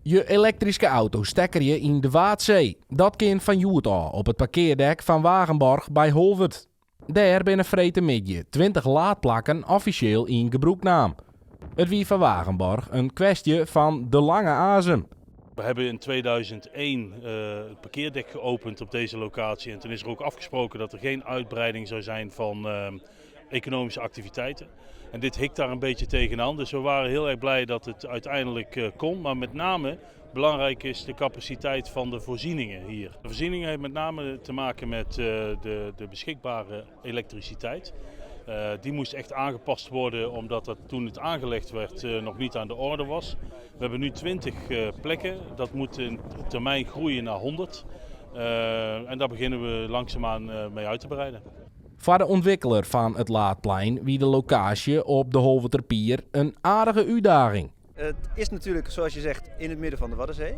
Je elektrische auto stekker je in de Waadzee. Dat kan van Joet al op het parkeerdek van Wagenborg bij Holwert. Daar binnen vretemidje 20 laadplakken officieel in gebruiknaam. Het wie van Wagenborg een kwestie van de lange azem. We hebben in 2001 het parkeerdek geopend op deze locatie en toen is er ook afgesproken dat er geen uitbreiding zou zijn van economische activiteiten. En dit hikt daar een beetje tegenaan, dus we waren heel erg blij dat het uiteindelijk kon. Maar met name belangrijk is de capaciteit van de voorzieningen hier. De voorzieningen heeft met name te maken met de beschikbare elektriciteit. Die moest echt aangepast worden omdat dat toen het aangelegd werd nog niet aan de orde was. We hebben nu 20 plekken, dat moet in termijn groeien naar 100. En daar beginnen we langzaamaan mee uit te breiden. Voor de ontwikkelaar van het laadplein wie de locatie op de Holwerterpier een aardige uitdaging. Het is natuurlijk, zoals je zegt, in het midden van de Waddenzee.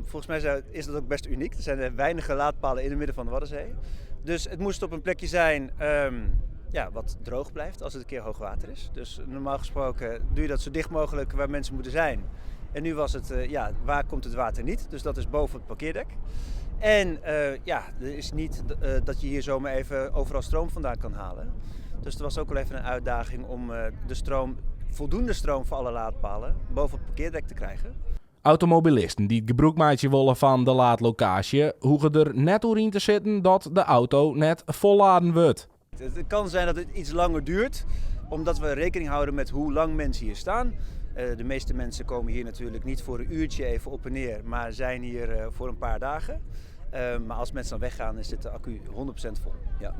Volgens mij is dat ook best uniek. Er zijn weinige laadpalen in het midden van de Waddenzee. Dus het moest op een plekje zijn wat droog blijft als het een keer hoog water is. Dus normaal gesproken doe je dat zo dicht mogelijk waar mensen moeten zijn. En nu was het, waar komt het water niet? Dus dat is boven het parkeerdek. En er is niet dat je hier zomaar even overal stroom vandaan kan halen. Dus er was ook wel even een uitdaging om voldoende stroom voor alle laadpalen boven het parkeerdek te krijgen. Automobilisten die het gebruikmaatje willen van de laadlocatie, hoeven er net in te zitten dat de auto net volladen wordt. Het kan zijn dat het iets langer duurt, omdat we rekening houden met hoe lang mensen hier staan. De meeste mensen komen hier natuurlijk niet voor een uurtje even op en neer, maar zijn hier voor een paar dagen. Maar als mensen dan weggaan, is de accu 100% vol. Ja.